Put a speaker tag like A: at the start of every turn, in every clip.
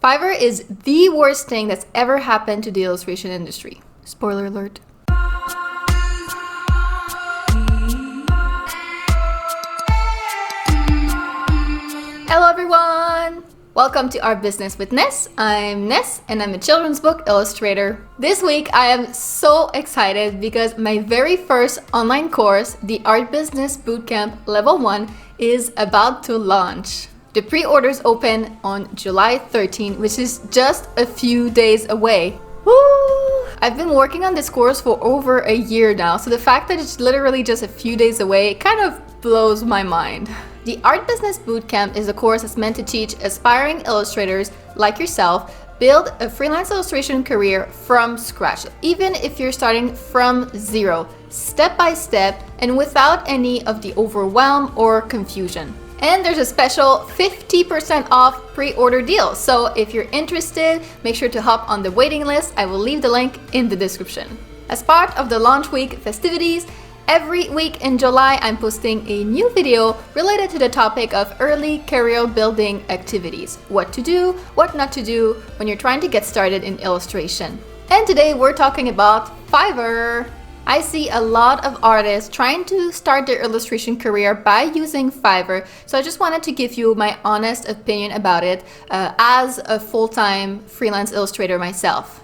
A: Fiverr is the worst thing that's ever happened to the illustration industry. Spoiler alert. Hello everyone! Welcome to Our Business with Ness. I'm Ness and I'm a children's book illustrator. This week I am so excited because my very first online course, the Art Business Bootcamp Level 1, is about to launch. The pre-orders open on July 13, which is just a few days away. Woo! I've been working on this course for over a year now, so the fact that it's literally just a few days away kind of blows my mind. The Art Business Bootcamp is a course that's meant to teach aspiring illustrators like yourself build a freelance illustration career from scratch, even if you're starting from zero, step by step, and without any of the overwhelm or confusion. And there's a special 50% off pre-order deal. So if you're interested, make sure to hop on the waiting list. I will leave the link in the description. As part of the launch week festivities, every week in July, I'm posting a new video related to the topic of early career building activities. What to do, what not to do when you're trying to get started in illustration. And today we're talking about Fiverr. I see a lot of artists trying to start their illustration career by using Fiverr, so I just wanted to give you my honest opinion about it as a full-time freelance illustrator myself.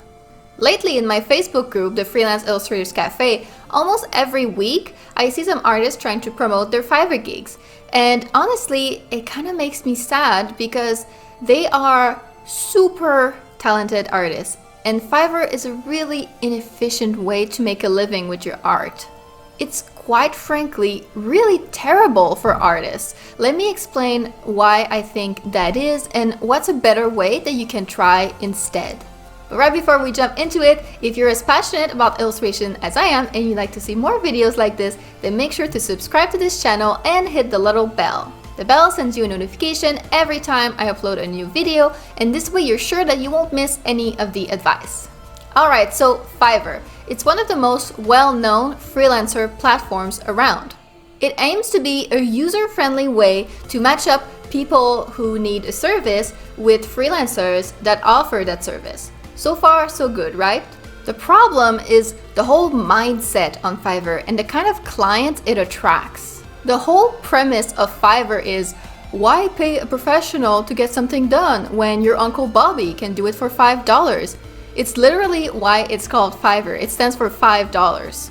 A: Lately in my Facebook group, the Freelance Illustrators Cafe, almost every week I see some artists trying to promote their Fiverr gigs. And honestly, it kind of makes me sad because they are super talented artists. And Fiverr is a really inefficient way to make a living with your art. It's quite frankly really terrible for artists. Let me explain why I think that is and what's a better way that you can try instead. But right before we jump into it, if you're as passionate about illustration as I am and you'd like to see more videos like this, then make sure to subscribe to this channel and hit the little bell. The bell sends you a notification every time I upload a new video, and this way you're sure that you won't miss any of the advice. Alright, so Fiverr. It's one of the most well-known freelancer platforms around. It aims to be a user-friendly way to match up people who need a service with freelancers that offer that service. So far, so good, right? The problem is the whole mindset on Fiverr and the kind of clients it attracts. The whole premise of Fiverr is, why pay a professional to get something done when your Uncle Bobby can do it for $5? It's literally why it's called Fiverr. It stands for $5.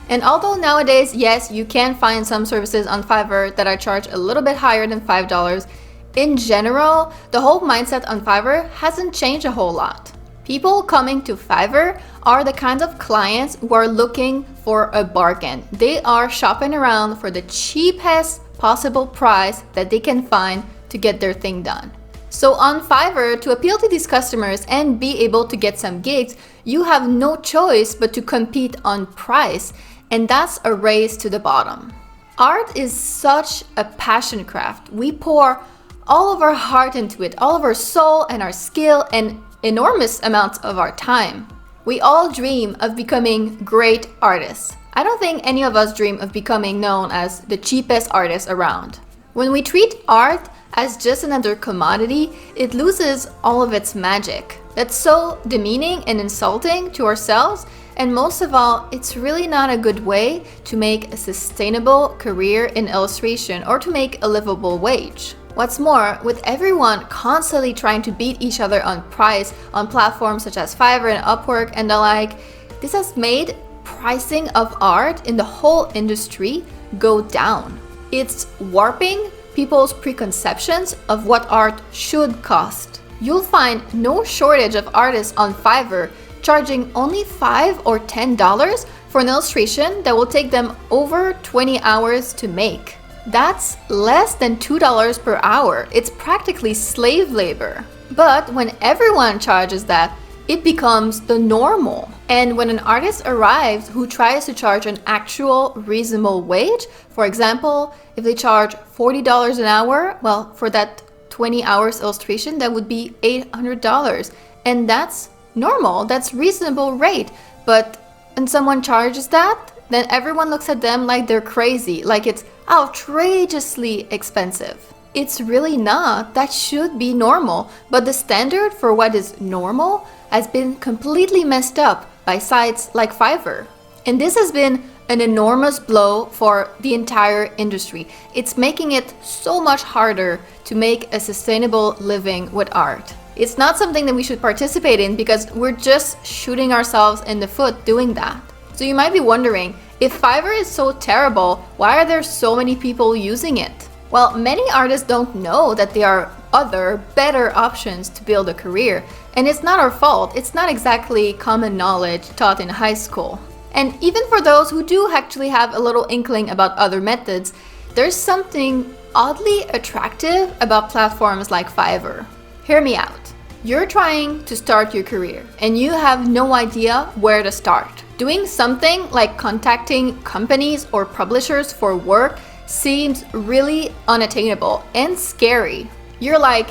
A: And although nowadays, yes, you can find some services on Fiverr that are charged a little bit higher than $5, in general, the whole mindset on Fiverr hasn't changed a whole lot. People coming to Fiverr are the kinds of clients who are looking for a bargain. They are shopping around for the cheapest possible price that they can find to get their thing done. So on Fiverr, to appeal to these customers and be able to get some gigs, you have no choice but to compete on price, and that's a race to the bottom. Art is such a passion craft. We pour all of our heart into it, all of our soul and our skill and enormous amounts of our time. We all dream of becoming great artists. I don't think any of us dream of becoming known as the cheapest artist around. When we treat art as just another commodity, it loses all of its magic. That's so demeaning and insulting to ourselves, and most of all, it's really not a good way to make a sustainable career in illustration or to make a livable wage. What's more, with everyone constantly trying to beat each other on price on platforms such as Fiverr and Upwork and the like, this has made pricing of art in the whole industry go down. It's warping people's preconceptions of what art should cost. You'll find no shortage of artists on Fiverr charging only $5 or $10 for an illustration that will take them over 20 hours to make. That's less than $2 per hour. It's practically slave labor. But when everyone charges that, it becomes the normal. And when an artist arrives who tries to charge an actual reasonable wage, for example, if they charge $40 an hour, well, for that 20 hours illustration, that would be $800. And that's normal, that's reasonable rate. But when someone charges that, then everyone looks at them like they're crazy, like it's outrageously expensive. it's really not. That should be normal. But the standard for what is normal has been completely messed up by sites like Fiverr. And this has been an enormous blow for the entire industry. It's making it so much harder to make a sustainable living with art. It's not something that we should participate in because we're just shooting ourselves in the foot doing that. So you might be wondering, if Fiverr is so terrible, why are there so many people using it? Well, many artists don't know that there are other, better options to build a career. And it's not our fault. It's not exactly common knowledge taught in high school. And even for those who do actually have a little inkling about other methods, there's something oddly attractive about platforms like Fiverr. Hear me out. You're trying to start your career and you have no idea where to start. Doing something like contacting companies or publishers for work seems really unattainable and scary. You're like,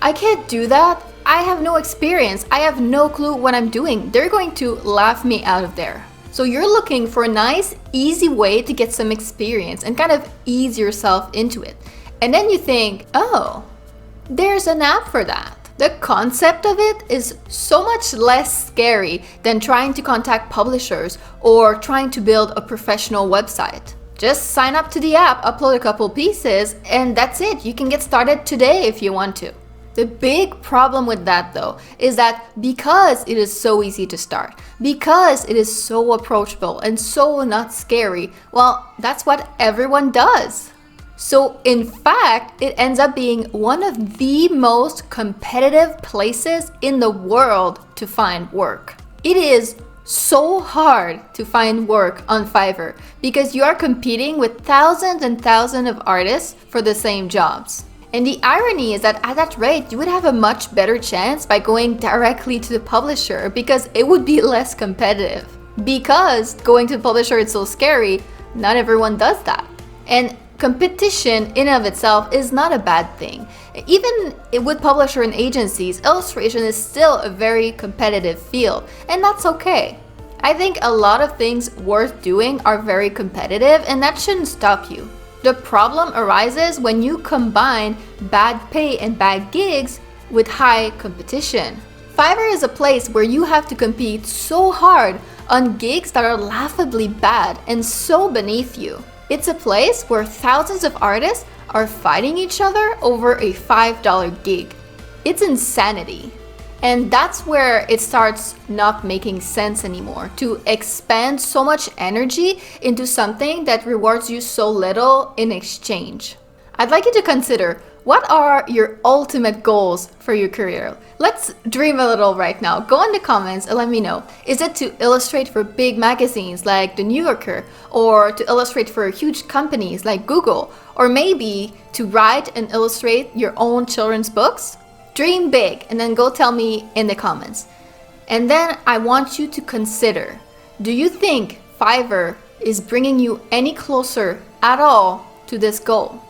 A: I can't do that. I have no experience. I have no clue what I'm doing. They're going to laugh me out of there. So you're looking for a nice, easy way to get some experience and kind of ease yourself into it. And then you think, oh, there's an app for that. The concept of it is so much less scary than trying to contact publishers or trying to build a professional website. Just sign up to the app, upload a couple pieces, and that's it. You can get started today if you want to. The big problem with that though is that because it is so easy to start, because it is so approachable and so not scary, well, that's what everyone does. So in fact, it ends up being one of the most competitive places in the world to find work. It is so hard to find work on Fiverr because you are competing with thousands and thousands of artists for the same jobs. And the irony is that at that rate, you would have a much better chance by going directly to the publisher because it would be less competitive. Because going to the publisher is so scary, not everyone does that. And competition in and of itself is not a bad thing. Even with publisher and agencies, illustration is still a very competitive field, and that's okay. I think a lot of things worth doing are very competitive, and that shouldn't stop you. The problem arises when you combine bad pay and bad gigs with high competition. Fiverr is a place where you have to compete so hard on gigs that are laughably bad and so beneath you. It's a place where thousands of artists are fighting each other over a $5 gig. It's insanity. And that's where it starts not making sense anymore, to expend so much energy into something that rewards you so little in exchange. I'd like you to consider, what are your ultimate goals for your career? Let's dream a little right now. Go in the comments and let me know. Is it to illustrate for big magazines like The New Yorker, or to illustrate for huge companies like Google, or maybe to write and illustrate your own children's books? Dream big and then go tell me in the comments. And then I want you to consider, do you think Fiverr is bringing you any closer at all to this goal?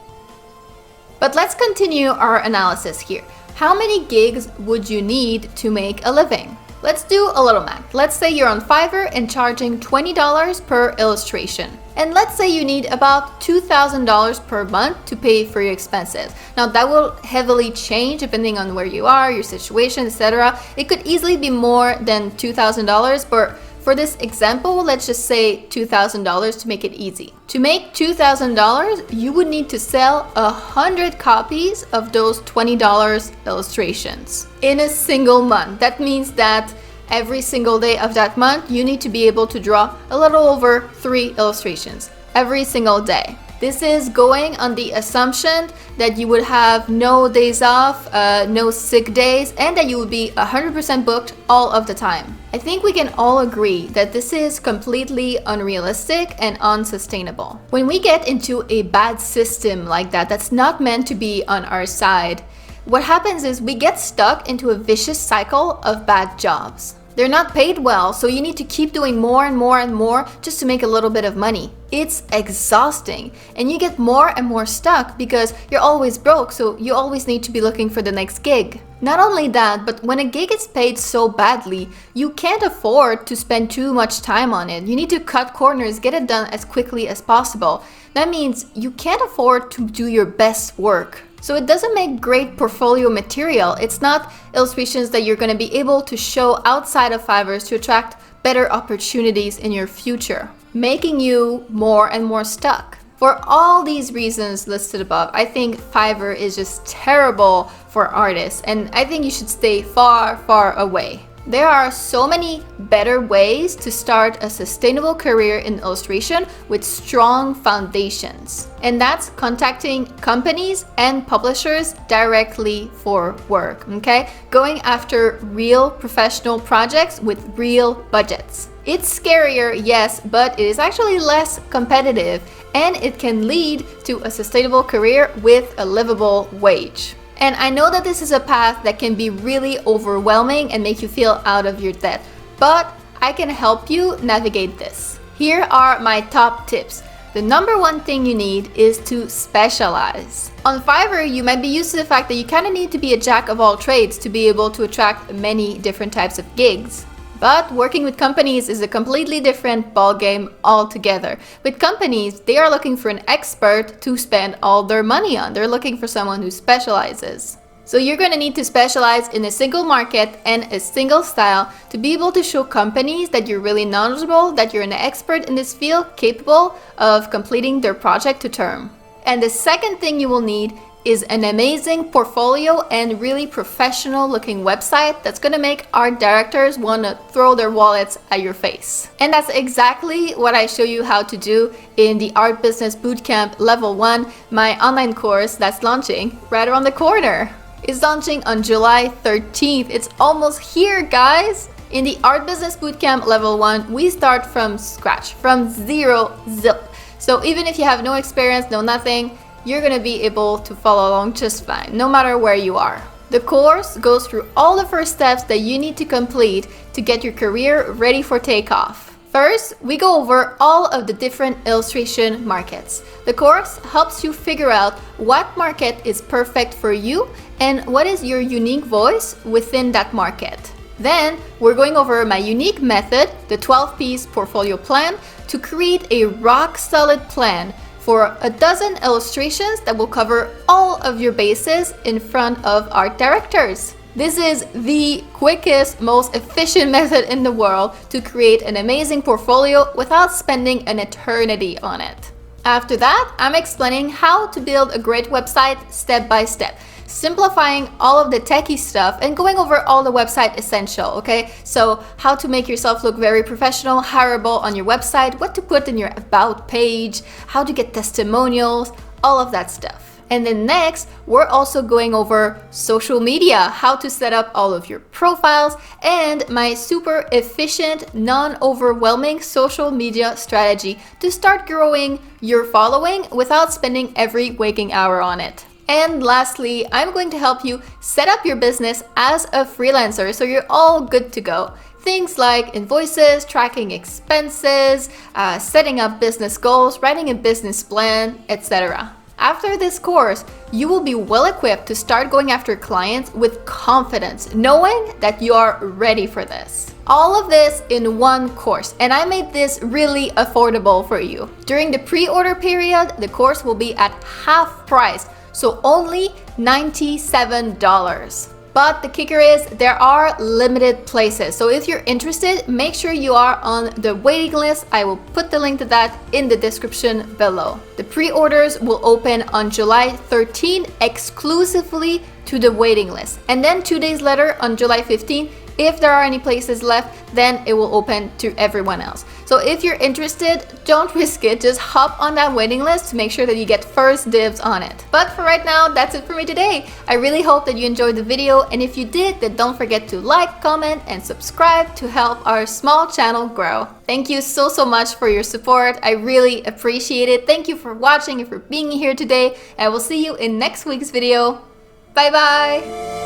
A: But let's continue our analysis here. How many gigs would you need to make a living? Let's do a little math. Let's say you're on Fiverr and charging $20 per illustration. And let's say you need about $2,000 per month to pay for your expenses. Now that will heavily change depending on where you are, your situation, etc. It could easily be more than $2,000, but for this example, let's just say $2,000 to make it easy. To make $2,000, you would need to sell 100 copies of those $20 illustrations in a single month. That means that every single day of that month, you need to be able to draw a little over 3 illustrations every single day. This is going on the assumption that you would have no days off, no sick days, and that you would be 100% booked all of the time. I think we can all agree that this is completely unrealistic and unsustainable. When we get into a bad system like that, that's not meant to be on our side, what happens is we get stuck into a vicious cycle of bad jobs. They're not paid well, so you need to keep doing more and more and more just to make a little bit of money. It's exhausting, and you get more and more stuck because you're always broke, so you always need to be looking for the next gig. Not only that, but when a gig is paid so badly, you can't afford to spend too much time on it. You need to cut corners, get it done as quickly as possible. That means you can't afford to do your best work. So it doesn't make great portfolio material. It's not illustrations that you're going to be able to show outside of Fiverr to attract better opportunities in your future, making you more and more stuck. For all these reasons listed above, I think Fiverr is just terrible for artists, and I think you should stay far, far away. There are so many better ways to start a sustainable career in illustration with strong foundations. And that's contacting companies and publishers directly for work, okay? Going after real professional projects with real budgets. It's scarier, yes, but it is actually less competitive, and it can lead to a sustainable career with a livable wage. And I know that this is a path that can be really overwhelming and make you feel out of your depth, but I can help you navigate this. Here are my top tips. The number one thing you need is to specialize. On Fiverr, you might be used to the fact that you kind of need to be a jack of all trades to be able to attract many different types of gigs. But working with companies is a completely different ballgame altogether. With companies, they are looking for an expert to spend all their money on. They're looking for someone who specializes. So you're going to need to specialize in a single market and a single style to be able to show companies that you're really knowledgeable, that you're an expert in this field, capable of completing their project to term. And the second thing you will need is an amazing portfolio and really professional looking website that's gonna make art directors want to throw their wallets at your face. And that's exactly what I show you how to do in the Art Business Bootcamp Level 1, my online course that's launching right around the corner. It's launching on July 13th. It's almost here, guys. In the Art Business Bootcamp Level 1, we start from scratch, from zero zip. So even if you have no experience, no nothing, you're going to be able to follow along just fine, no matter where you are. The course goes through all the first steps that you need to complete to get your career ready for takeoff. First, we go over all of the different illustration markets. The course helps you figure out what market is perfect for you and what is your unique voice within that market. Then, we're going over my unique method, the 12-piece portfolio plan, to create a rock-solid plan for a dozen illustrations that will cover all of your bases in front of art directors. This is the quickest, most efficient method in the world to create an amazing portfolio without spending an eternity on it. After that, I'm explaining how to build a great website step by step, simplifying all of the techie stuff and going over all the website essential, okay? So how to make yourself look very professional, hireable on your website, what to put in your about page, how to get testimonials, all of that stuff. And then next, we're also going over social media, how to set up all of your profiles, and my super efficient, non-overwhelming social media strategy to start growing your following without spending every waking hour on it. And lastly, I'm going to help you set up your business as a freelancer so you're all good to go. Things like invoices, tracking expenses, setting up business goals, writing a business plan, etc. After this course, you will be well equipped to start going after clients with confidence, knowing that you are ready for this. All of this in one course, and I made this really affordable for you. During the pre-order period, the course will be at half price, so only $97. But the kicker is there are limited places. So if you're interested, make sure you are on the waiting list. I will put the link to that in the description below. The pre-orders will open on July 13 exclusively to the waiting list. And then 2 days later on July 15, if there are any places left, then it will open to everyone else. So if you're interested, don't risk it. Just hop on that waiting list to make sure that you get first dibs on it. But for right now, that's it for me today. I really hope that you enjoyed the video. And if you did, then don't forget to like, comment, and subscribe to help our small channel grow. Thank you so much for your support. I really appreciate it. Thank you for watching and for being here today. I will see you in next week's video. Bye bye.